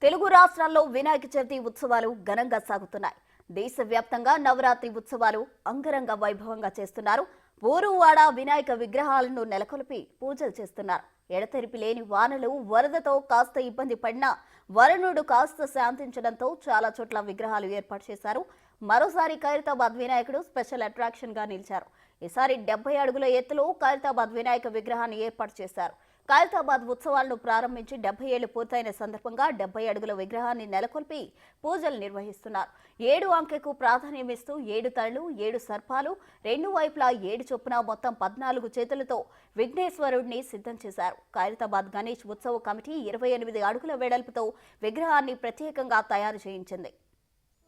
తెలుగు రాష్ట్రాల్లో వినాయక చవితి ఉత్సవాలు ఘనంగా సాగుతున్నాయి. దేశవ్యాప్తంగా నవరాత్రి ఉత్సవాలు అంగరంగ వైభవంగా చేస్తున్నారు. ఊరువాడ వినాయక విగ్రహాలను నెలకొల్పి పూజలు చేస్తున్నారు. ఎడతెరిపి లేని వానలు వరదతో కాస్త ఇబ్బంది పడినా వరుణుడు కాస్త శాంతించడంతో చాలా చోట్ల విగ్రహాలు ఏర్పాటు చేశారు. మరోసారి ఖైరతాబాద్ వినాయకుడు స్పెషల్ అట్రాక్షన్ గా నిలిచారు. ఈసారి 70 అడుగుల ఎత్తులో ఖైరతాబాద్ వినాయక విగ్రహాన్ని ఏర్పాటు చేశారు. ఖైరతాబాద్ ఉత్సవాలను ప్రారంభించి 70 ఏళ్లు పూర్తయిన సందర్భంగా 70 అడుగుల విగ్రహాన్ని నెలకొల్పి పూజలు నిర్వహిస్తున్నారు. 7 అంకెకు ప్రాధాన్యమిస్తూ 7 తలలు, 7 సర్పాలు, రెండు వైపులా 7 చొప్పున మొత్తం 14 చేతులతో విఘ్నేశ్వరుడిని సిద్ధం చేశారు. ఖైరతాబాద్ గణేష్ ఉత్సవ కమిటీ 28 అడుగుల వెడల్పుతో విగ్రహాన్ని ప్రత్యేకంగా తయారు చేయించింది.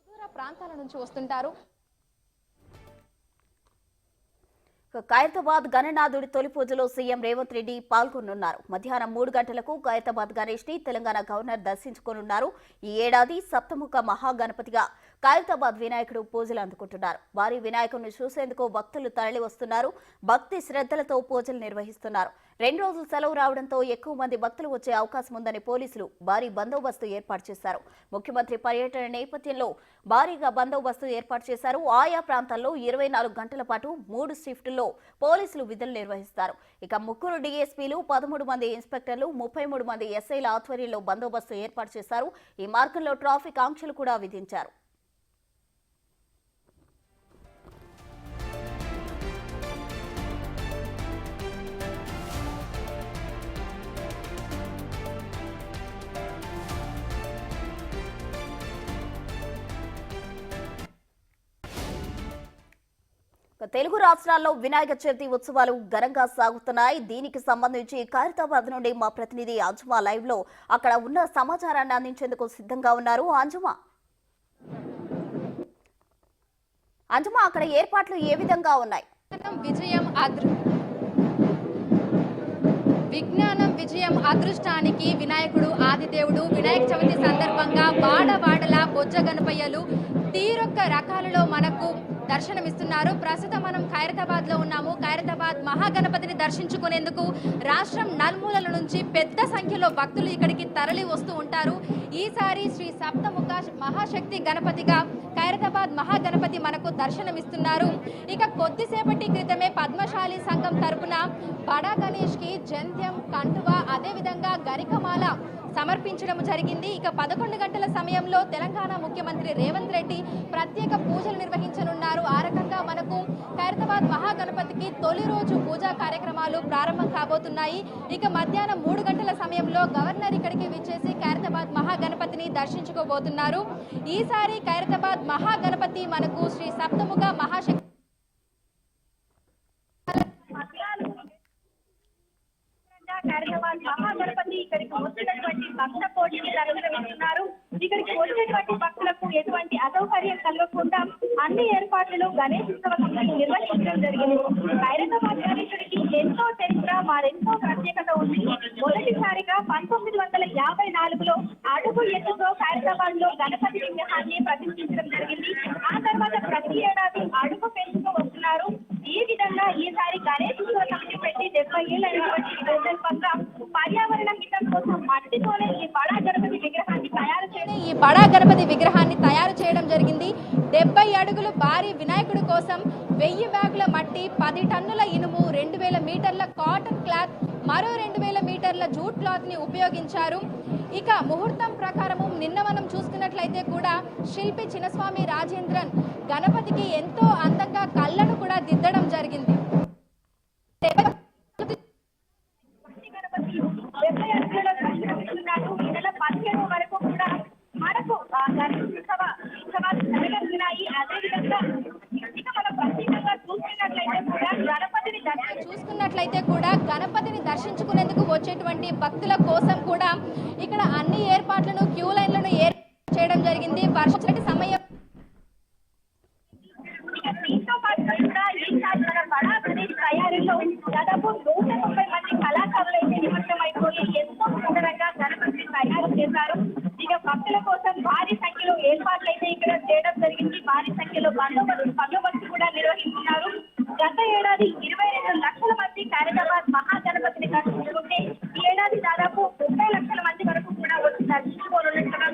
సుదూర ప్రాంతాల నుంచి వస్తుంటారు. ఖైరతాబాద్ గణనాథుడి తొలి పూజలో సీఎం రేవంత్ రెడ్డి పాల్గొనున్నారు. మధ్యాహ్నం 3 గంటలకు ఖైరతాబాద్ గణేష్ ని తెలంగాణ గవర్నర్ దర్శించుకోనున్నారు. ఈ ఏడాది సప్తముఖ మహాగణపతిగా ఖైరతాబాద్ వినాయకుడు పూజలు అందుకుంటున్నారు. భారీ వినాయకుడిని చూసేందుకు భక్తులు తరలి వస్తున్నారు. భక్తి శ్రద్ధలతో పూజలు నిర్వహిస్తున్నారు. 2 రోజులు సెలవు రావడంతో ఎక్కువ మంది భక్తులు వచ్చే అవకాశం ఉందని పోలీసులు భారీ బందోబస్తు ఏర్పాటు చేశారు. ముఖ్యమంత్రి పర్యటన నేపథ్యంలో భారీగా బందోబస్తు ఏర్పాటు చేశారు. ఆయా ప్రాంతాల్లో 24 గంటల పాటు 3 షిఫ్టుల్లో పోలీసులు విధులు నిర్వహిస్తారు. ఇక 3 డీఎస్పీలు, 13 మంది ఇన్స్పెక్టర్లు, 33 మంది ఎస్ఐల ఆధ్వర్యంలో బందోబస్తు ఏర్పాటు చేశారు. ఈ మార్గంలో ట్రాఫిక్ ఆంక్షలు కూడా విధించారు. తెలుగు రాష్ట్రాల్లో వినాయక చవితి ఉత్సవాలు ఘనంగా సాగుతున్నాయి. దీనికి సంబంధించి ఖైరతాబాద్ నుండి మా ప్రతినిధి అంజుమా లైవ్ లో అక్కడ ఉన్న సమాచారాన్ని అందించేందుకు సిద్ధంగా ఉన్నారు. అంజుమా అక్కడ ఏర్పాట్లు ఏ విధంగా ఉన్నాయి? విజ్ఞానం విజయం అదృష్టానికి వినాయకుడు ఆదిదేవుడు. వినాయక చవితి సందర్భంగా వాడవాడల బొజ్జ గణపయ్యలు తీరొక్క రకాలలో మనకు దర్శనమిస్తున్నారు. ప్రస్తుతం మనం ఖైరతాబాద్ లో ఉన్నాము. ఖైరతాబాద్ మహాగణపతిని దర్శించుకునేందుకు రాష్ట్రం నలుమూలల నుంచి పెద్ద సంఖ్యలో భక్తులు ఇక్కడికి తరలి వస్తూ ఉంటారు. ఈసారి శ్రీ సప్తముఖ మహాశక్తి గణపతిగా ఖైరతాబాద్ మహాగణపతి మనకు దర్శనమిస్తున్నారు. ఇక కొద్దిసేపటి క్రితమే పద్మశాలి సంఘం తరపున బడా గణేష్ కి జంధ్యం, కండువా, అదేవిధంగా గరికమాల సమర్పించడం జరిగింది. ఇక 11 గంటల సమయంలో తెలంగాణ ముఖ్యమంత్రి రేవంత్ రెడ్డి ప్రత్యేక పూజలు నిర్వహించనున్నారు. ఆ రకంగా మనకు ఖైరతాబాద్ మహాగణపతికి తొలి రోజు పూజా కార్యక్రమాలు ప్రారంభం కాబోతున్నాయి. ఇక మధ్యాహ్నం 3 గంటల సమయంలో గవర్నర్ ఇక్కడికి విచ్చేసి ఖైరతాబాద్ మహాగణపతిని దర్శించుకోబోతున్నారు. ఈసారి ఖైరతాబాద్ మహాగణపతి మనకు శ్రీ సప్తముఖ మహాశక్తి ఖైరతాబాద్ మహాగణపతి ఇక్కడికి వచ్చినటువంటి భక్త కోటిని తరలిస్తున్నారు. ఇక్కడికి వచ్చినటువంటి భక్తులకు ఎటువంటి అసౌకర్యం కలగకుండా అన్ని ఏర్పాట్లను గణేష్ ఉత్సవ కమిటీ నిర్వహించడం జరిగింది. ఖైరతాబాద్ గణేశుడికి ఎంతో చరిత్ర, మరెంతో ప్రత్యేకత ఉంది. మొదటిసారిగా 1954లో అడుగు ఎత్తుతో ఖైరతాబాద్ లో గణపతి విగ్రహాన్ని ప్రతిష్ఠించడం జరిగింది. ఆ తర్వాత ప్రతి ఏడాది అడుగు పెంచుతూ వస్తున్నారు. ఈ విధంగా ఈసారి గణేష్ ఉత్సవ కమిటీ పెట్టి 70 ఏళ్ళైనటువంటి సందర్భంగా పర్యావరణ హితం కోసం మట్టితోనే ఈ బడా గణపతి విగ్రహాన్ని తయారు చేయడం జరిగింది. 70 అడుగులు భారీ వినాయకుడి కోసం 1000 బ్యాగుల మట్టి, 10 టన్నుల ఇనుము, 2000 మీటర్ల కాటన్ క్లాత్, మరో 2000 మీటర్ల జూట్ క్లాత్ ని ఉపయోగించారు. ఇక ముహూర్తం ప్రకారము నిన్న మనం చూసుకున్నట్లయితే కూడా శిల్పి చిన్నస్వామి రాజేంద్రన్ గణపతికి ఎంతో అందంగా కళ్ళను కూడా దిద్దడం జరిగింది. చూసుకున్నట్లయితే కూడా గణపతిని దర్శించుకునేందుకు వచ్చేటువంటి భక్తుల కోసం కూడా ఇక్కడ అన్ని ఏర్పాట్లను, క్యూ లైన్లను ఏర్పాటు చేయడం జరిగింది. వర్షం సమయం తయారీలో దాదాపు 130 మంది కళాకారులు అయితే నిమగ్నమైపోయి ఎంతో సుందరంగా గణపతిని తయారు చేశారు. ఇక భక్తుల కోసం భారీ సంఖ్యలో ఏర్పాట్లు అయితే ఇక్కడ చేయడం జరిగింది. భారీ సంఖ్యలో బందోబస్తు కూడా నిర్వహిస్తున్నారు. గత ఏడాది 22 లక్షల మంది ఖైరతాబాద్ మహాగణపతిని దర్శించుకుంటే ఈ ఏడాది దాదాపు 30 లక్షల మంది వరకు కూడా వచ్చి దర్శించుకోనున్నట్టుగా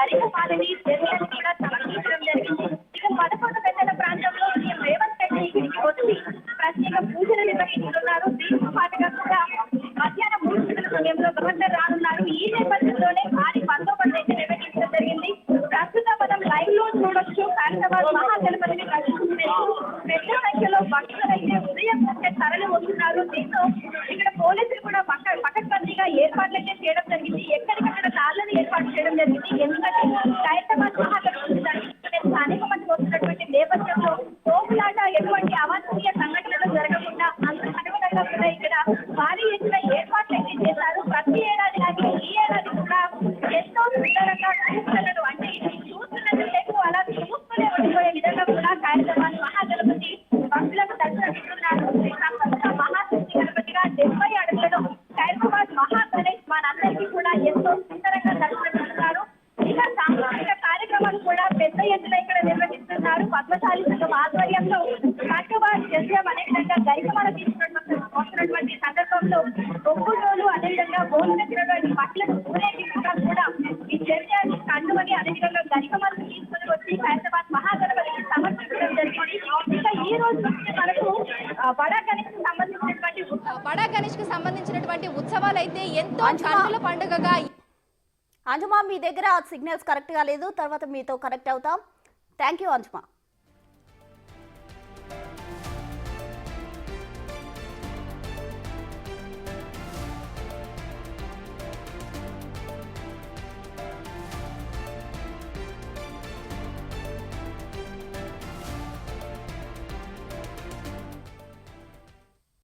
గరికపాలని చర్యలు కూడా సమర్పించడం జరిగింది. ఇక 11 గంటల ప్రాంతంలో సీఎం రేవంత్ రెడ్డి ఇక్కడికి వచ్చి ప్రత్యేక పూజలు నిర్వహిస్తున్నారు. దీంతో పాటుగా కూడా మధ్యాహ్నం 3 గంటల సమయంలో గవర్నర్ రానున్నారు. ఈ నేపథ్యంలోనే భారీ బందోబస్తు అయితే నిర్వహించడం జరిగింది. ప్రస్తుతం మనం లైవ్ లో చూడొచ్చు. ఖైరతాబాద్ మహాగణపతిని దర్శించుకునేందుకు పెద్ద సంఖ్యలో భక్తులైతే ఉదయం నుంచే తరలి వస్తున్నారు. దీంతో ఇక్కడ పోలీసులు కూడా పకడ్బందీగా ఏర్పాట్లయితే చేయడం జరిగింది. ఎక్కడికక్కడ తాళ్లను ఏర్పాటు చేయడం జరిగింది. ఎందుకంటే ఖైరతాబాద్ మహాగణపతిని దర్శించుకునేందుకు అనేక మంది వస్తున్నటువంటి నేపథ్యంలో తోపులాట ఎటువంటి అవాంఛనీయ సంఘటనలు జరగకుండా అందుకు అనుగుణంగా కూడా ఇక్కడ భారీ ఎత్తున ఏర్పాట్లయితే చేశారు. ప్రతి ఏడాది లాగే ఈ ఏడాది కూడా ఎంతో సుందరంగా చూస్తున్నారు. అంటే చూస్తున్నంతసేపు అలా చూస్తూనే ఉండిపోయే విధంగా కూడా ఖైరతాబాద్ మహాగణపతి భక్తులకు దర్శనమిస్తున్నారు. మహాశక్తి గణపతిగా 70 అడుగులలో ఖైరతాబాద్ మహాగణేష్ మనందరికీ కూడా ఎంతో సుందరంగా దర్శనమిస్తున్నారు. ఇక సాంస్కృతిక కార్యక్రమాలు కూడా పెద్ద ఎత్తున ఇక్కడ నిర్వహిస్తున్నారు. పద్మశాలి సంఘం ఆధ్వర్యంలో కట్టుబాటు చేద్దాం అనే విధంగా గరికమాల తీసుకున్నటువంటి సందర్భంలో ఒక్కరోజు అదేవిధంగా భోజనటువంటి బట్టలను ఊరేగింపుగా కూడా ఈ చర్య కండుమని అదేవిధంగా గరికమాలను తీసుకుని వచ్చి ఖైరతాబాద్ మహాగణపతికి సమర్పించడం జరిగింది. ఇక ఈ రోజు నుంచి మనకు బడా గణేష్ కి సంబంధించినటువంటి ఉత్సవాలు అయితే ఎంతో కన్నుల పండుగగా. అంజుమా, మీ దగ్గర సిగ్నల్స్ కరెక్ట్గా లేదు, తర్వాత మీతో కనెక్ట్ అవుతాం. Thank you అంజుమా.